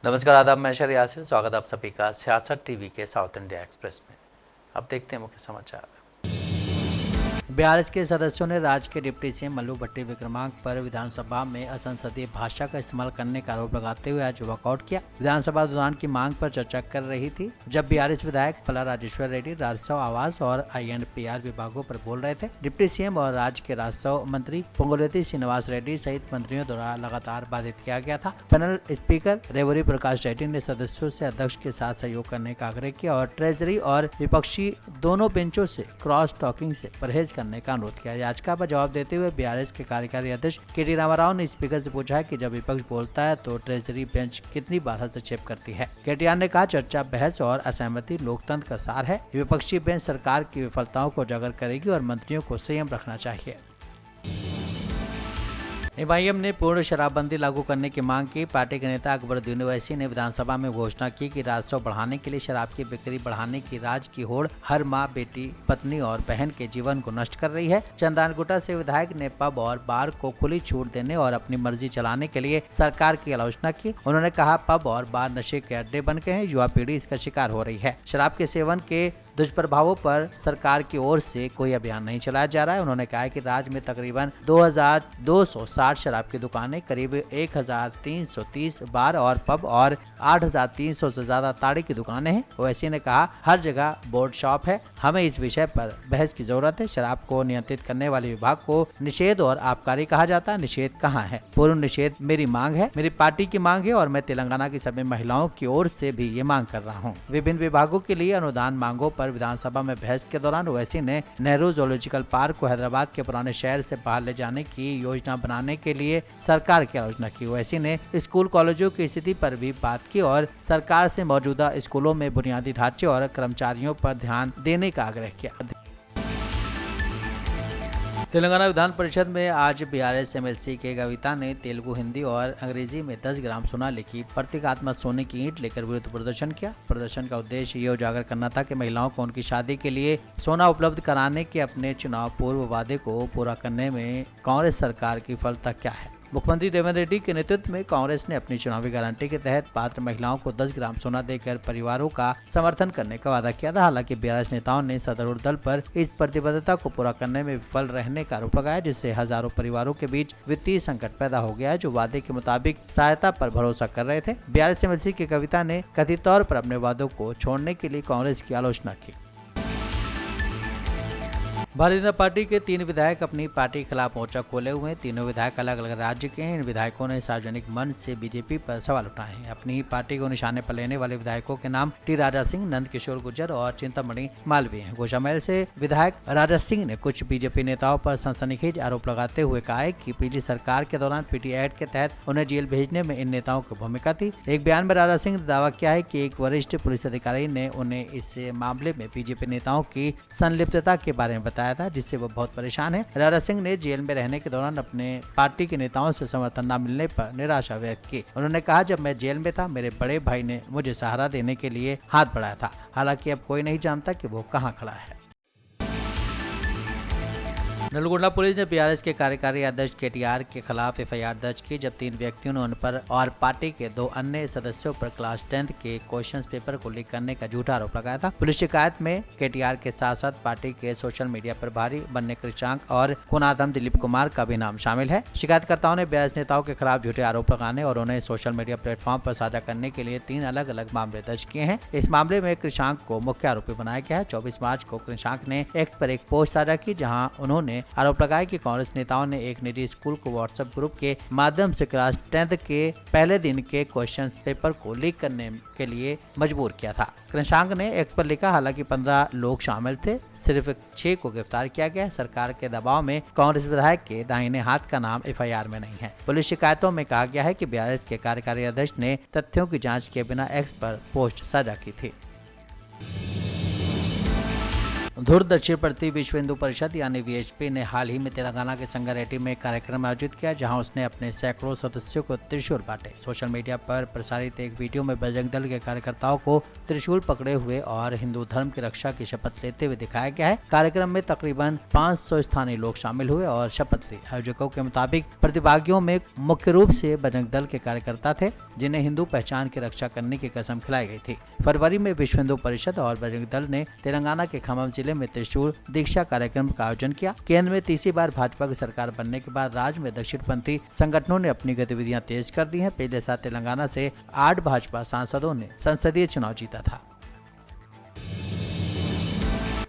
नमस्कार, आदाब। मैं शर यासिर, स्वागत आप सभी का सियासत टीवी के साउथ इंडिया एक्सप्रेस में। अब देखते हैं मुख्य समाचार। बीआरएस के सदस्यों ने राज्य के डिप्टी सीएम मल्लू भट्टी विक्रमांक पर विधानसभा में असंसदीय भाषा का इस्तेमाल करने का आरोप लगाते हुए आज वॉकआउट किया। विधानसभा अनुदान की मांग पर चर्चा कर रही थी जब बीआरएस विधायक पल्ला राजेश्वर रेड्डी राजस्व, आवास और INPR विभागों पर बोल रहे थे। डिप्टी सीएम और राज्य के राजस्व मंत्री पोंगुलेती श्रीनिवास रेड्डी सहित मंत्रियों द्वारा लगातार बाधित किया गया था। पैनल स्पीकर रेवरी प्रकाश रेड्डी ने सदस्यों से अध्यक्ष के साथ सहयोग करने का आग्रह किया और ट्रेजरी और विपक्षी दोनों बेंचों से क्रॉस टॉकिंग से परहेज करने का अनुरोध किया। याचिका पर जवाब देते हुए बीआरएस के कार्यकारी अध्यक्ष KT रामाराव ने स्पीकर से पूछा कि जब विपक्ष बोलता है तो ट्रेजरी बेंच कितनी बार हस्तक्षेप करती है। KTR ने कहा, चर्चा, बहस और असहमति लोकतंत्र का सार है। विपक्षी बेंच सरकार की विफलताओं को उजागर करेगी और मंत्रियों को संयम रखना चाहिए। MIM ने पूर्ण शराबबंदी लागू करने की मांग की। पार्टी के नेता अकबरुद्दीन ओवैसी ने विधानसभा में घोषणा की कि राजस्व बढ़ाने के लिए शराब की बिक्री बढ़ाने की राज्य की होड़ हर मां, बेटी, पत्नी और बहन के जीवन को नष्ट कर रही है। चंदानगुटा से विधायक ने पब और बार को खुली छूट देने और अपनी मर्जी चलाने के लिए सरकार की आलोचना की। उन्होंने कहा, पब और बार नशे के अड्डे बन गए हैं, युवा पीढ़ी इसका शिकार हो रही है। शराब के सेवन के दुष्प्रभावों पर सरकार की ओर से कोई अभियान नहीं चलाया जा रहा है। उन्होंने कहा कि राज्य में तकरीबन 2260 शराब की दुकानें, करीब 1330 बार और पब और 8300 से ज्यादा ताड़ी की दुकानें हैं। ओवैसी ने कहा, हर जगह बोर्ड शॉप है। हमें इस विषय पर बहस की जरूरत है। शराब को नियंत्रित करने वाले विभाग को निषेध और आबकारी कहा जाता है। निषेध कहाँ है? पूर्ण निषेध मेरी मांग है, मेरी पार्टी की मांग है और मैं तेलंगाना की सभी महिलाओं की ओर से भी ये मांग कर रहा हूँ। विभिन्न विभागों के लिए अनुदान मांगों पर विधानसभा में बहस के दौरान ओवैसी ने नेहरू जूलॉजिकल पार्क को हैदराबाद के पुराने शहर से बाहर ले जाने की योजना बनाने के लिए सरकार की आलोचना की। ओवैसी ने स्कूल कॉलेजों की स्थिति पर भी बात की और सरकार से मौजूदा स्कूलों में बुनियादी ढांचे और कर्मचारियों पर ध्यान देने का आग्रह किया। तेलंगाना विधान परिषद में आज बीआरएस MLC के कविता ने तेलुगु, हिंदी और अंग्रेजी में 10 ग्राम सोना लिखी प्रतीकात्मक सोने की ईंट लेकर विरोध प्रदर्शन किया। प्रदर्शन का उद्देश्य ये उजागर करना था कि महिलाओं को उनकी शादी के लिए सोना उपलब्ध कराने के अपने चुनाव पूर्व वादे को पूरा करने में कांग्रेस सरकार की विफलता क्या है। मुख्यमंत्री रेवंत रेड्डी के नेतृत्व में कांग्रेस ने अपनी चुनावी गारंटी के तहत पात्र महिलाओं को 10 ग्राम सोना देकर परिवारों का समर्थन करने का वादा किया था। हालांकि बीआरएस नेताओं ने सत्तारूढ़ दल पर इस प्रतिबद्धता को पूरा करने में विफल रहने का आरोप लगाया, जिससे हजारों परिवारों के बीच वित्तीय संकट पैदा हो गया है, जो वादे के मुताबिक सहायता पर भरोसा कर रहे थे। बीआरएस MLC की कविता ने कथित तौर पर अपने वादों को छोड़ने के लिए कांग्रेस की आलोचना की। भारतीय जनता पार्टी के 3 विधायक अपनी पार्टी के खिलाफ मोर्चा खोले हुए हैं। तीनों विधायक अलग अलग राज्य के हैं। इन विधायकों ने सार्वजनिक मंच से बीजेपी पर सवाल उठाए हैं। अपनी ही पार्टी को निशाने पर लेने वाले विधायकों के नाम T राजा सिंह, नंद किशोर गुर्जर और चिंतामणि मालवीय हैं। गोशामहल से विधायक राजा सिंह ने कुछ बीजेपी नेताओं पर सनसनीखेज आरोप लगाते हुए कहा है कि पिछली सरकार के दौरान PT एक्ट के तहत उन्हें जेल भेजने में इन नेताओं की भूमिका थी। एक बयान में राजा सिंह ने दावा किया है कि एक वरिष्ठ पुलिस अधिकारी ने उन्हें इस मामले में बीजेपी नेताओं की संलिप्तता के बारे में बताया था, जिससे वो बहुत परेशान है। राजा सिंह ने जेल में रहने के दौरान अपने पार्टी के नेताओं से समर्थन न मिलने पर निराशा व्यक्त की। उन्होंने कहा, जब मैं जेल में था मेरे बड़े भाई ने मुझे सहारा देने के लिए हाथ बढ़ाया था। हालांकि अब कोई नहीं जानता कि वो कहां खड़ा है। नलगोंडा पुलिस ने बीआरएस के कार्यकारी अध्यक्ष KTR के खिलाफ FIR दर्ज की, जब 3 व्यक्तियों ने उन पर और पार्टी के 2 अन्य सदस्यों पर क्लास 10th के क्वेश्चन पेपर को लीक करने का झूठा आरोप लगाया था। पुलिस शिकायत में KTR के साथ साथ पार्टी के सोशल मीडिया प्रभारी बनने कृषांक और कुनादम दिलीप कुमार का भी नाम शामिल है। शिकायतकर्ताओं ने बीआरएस नेताओं के खिलाफ झूठे आरोप लगाने और उन्हें सोशल मीडिया प्लेटफॉर्म पर साझा करने के लिए 3 अलग अलग मामले दर्ज किए हैं। इस मामले में कृषांक को मुख्य आरोपी बनाया गया है। 24 मार्च को कृषांक ने एक्स पर एक पोस्ट साझा की, जहाँ उन्होंने आरोप लगाया कि कांग्रेस नेताओं ने एक निजी स्कूल को व्हाट्सएप ग्रुप के माध्यम से क्लास 10th के पहले दिन के क्वेश्चन पेपर को लीक करने के लिए मजबूर किया था। कृषांक ने एक्स पर लिखा, हालांकि 15 लोग शामिल थे, सिर्फ 6 को गिरफ्तार किया गया। सरकार के दबाव में कांग्रेस विधायक के दाहिने हाथ का नाम FIR में नहीं है। पुलिस शिकायतों में कहा गया है कि बीआरएस के कार्यकारी अध्यक्ष ने तथ्यों की जांच किए बिना एक्स पर पोस्ट साझा की थी। धुर दक्षिणपंथी विश्व हिंदू परिषद यानी वीएचपी ने हाल ही में तेलंगाना के संगारेड्डी में एक कार्यक्रम आयोजित किया, जहां उसने अपने सैकड़ों सदस्यों को त्रिशूल बांटे। सोशल मीडिया पर प्रसारित एक वीडियो में बजरंग दल के कार्यकर्ताओं को त्रिशूल पकड़े हुए और हिंदू धर्म की रक्षा की शपथ लेते हुए दिखाया गया है। कार्यक्रम में तकरीबन 500 स्थानीय लोग शामिल हुए और शपथ ली। आयोजकों के मुताबिक प्रतिभागियों में मुख्य रूप से बजरंग दल के कार्यकर्ता थे, जिन्हें हिंदू पहचान की रक्षा करने की कसम खिलाई गई थी। फरवरी में विश्व हिंदू परिषद और बजरंग दल ने तेलंगाना के खम्मम जिले में त्रिशूल दीक्षा कार्यक्रम का आयोजन किया। केंद्र में तीसरी बार भाजपा की सरकार बनने के बाद राज्य में दक्षिणपंथी संगठनों ने अपनी गतिविधियां तेज कर दी हैं। पिछले साल तेलंगाना से 8 भाजपा सांसदों ने संसदीय चुनाव जीता था।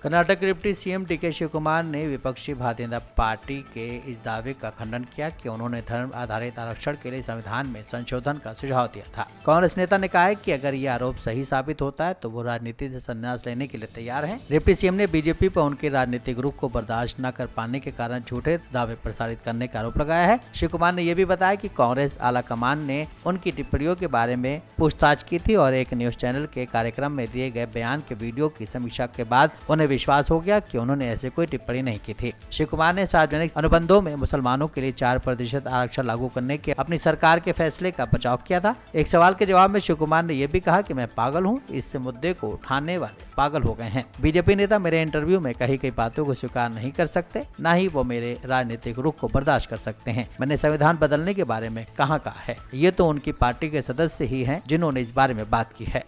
कर्नाटक के डिप्टी सीएम डीके शिवकुमार ने विपक्षी भारतीय जनता पार्टी के इस दावे का खंडन किया कि उन्होंने धर्म आधारित आरक्षण के लिए संविधान में संशोधन का सुझाव दिया था। कांग्रेस नेता ने कहा है कि अगर ये आरोप सही साबित होता है तो वो राजनीति से संन्यास लेने के लिए तैयार हैं। डिप्टी सीएम ने बीजेपी पर उनके राजनीतिक रुख को बर्दाश्त न कर पाने के कारण झूठे दावे प्रसारित करने का आरोप लगाया है। शिवकुमार ने यह भी बताया कि कांग्रेस आलाकमान ने उनकी टिप्पणियों के बारे में पूछताछ की थी और एक न्यूज चैनल के कार्यक्रम में दिए गए बयान के वीडियो की समीक्षा के बाद उन्हें विश्वास हो गया कि उन्होंने ऐसे कोई टिप्पणी नहीं की थी। शिवकुमार ने सार्वजनिक अनुबंधों में मुसलमानों के लिए 4% आरक्षण लागू करने के अपनी सरकार के फैसले का बचाव किया था। एक सवाल के जवाब में शिवकुमार ने यह भी कहा कि मैं पागल हूं, इस मुद्दे को उठाने वाले पागल हो गए हैं। बीजेपी नेता मेरे इंटरव्यू में कही गई बातों को स्वीकार नहीं कर सकते, न ही वो मेरे राजनीतिक रुख को बर्दाश्त कर सकते हैं। मैंने संविधान बदलने के बारे में कहाँ कहा है? ये तो उनकी पार्टी के सदस्य ही हैं जिन्होंने इस बारे में बात की है।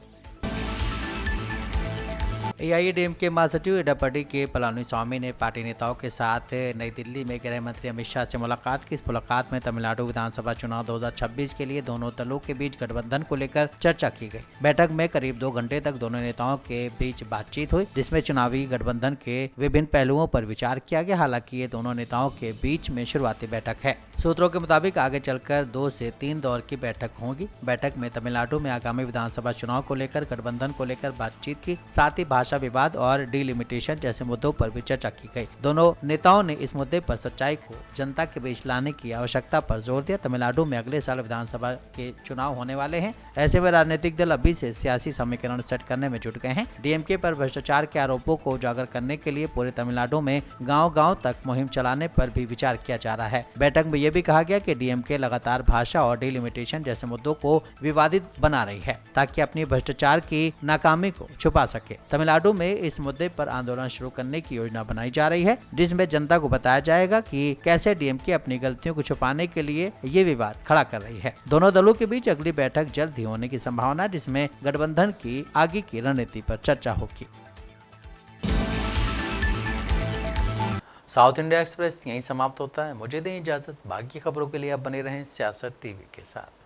एआईएडीएमके महासचिव एडप्पाडी के पलानीस्वामी ने पार्टी नेताओं के साथ नई दिल्ली में गृह मंत्री अमित शाह से मुलाकात की। इस मुलाकात में तमिलनाडु विधानसभा चुनाव 2026 के लिए दोनों दलों के बीच गठबंधन को लेकर चर्चा की गई। बैठक में करीब 2 घंटे तक दोनों नेताओं के बीच बातचीत हुई, जिसमें चुनावी गठबंधन के विभिन्न पहलुओं पर विचार किया गया। हालांकि ये दोनों नेताओं के बीच में शुरुआती बैठक है। सूत्रों के मुताबिक आगे चलकर 2 से 3 दौर की बैठक होगी। बैठक में तमिलनाडु में आगामी विधानसभा चुनाव को लेकर गठबंधन को लेकर बातचीत की, साथ ही भाषा विवाद और डिलिमिटेशन जैसे मुद्दों पर भी चर्चा की गई। दोनों नेताओं ने इस मुद्दे पर सच्चाई को जनता के बीच लाने की आवश्यकता पर जोर दिया। तमिलनाडु में अगले साल विधानसभा के चुनाव होने वाले हैं। ऐसे में राजनीतिक दल अभी से सियासी समीकरण सेट करने में जुट गए हैं। डीएमके पर भ्रष्टाचार के आरोपों को उजागर करने के लिए पूरे तमिलनाडु में गाँव-गाँव तक मुहिम चलाने पर भी विचार किया जा रहा है। बैठक में यह भी कहा गया कि डीएमके लगातार भाषा और डिलिमिटेशन जैसे मुद्दों को विवादित बना रही है, ताकि अपनी भ्रष्टाचार की नाकामी को छुपा सके। तमिलनाडु में इस मुद्दे पर आंदोलन शुरू करने की योजना बनाई जा रही है, जिसमें जनता को बताया जाएगा कि कैसे डीएमके अपनी गलतियों को छुपाने के लिए ये विवाद खड़ा कर रही है। दोनों दलों के बीच अगली बैठक जल्द ही होने की संभावना है, जिसमें गठबंधन की आगे की रणनीति पर चर्चा होगी। साउथ इंडिया एक्सप्रेस यहीं समाप्त होता है। मुझे दें इजाजत। बाकी खबरों के लिए आप बने रहें सियासत टीवी के साथ।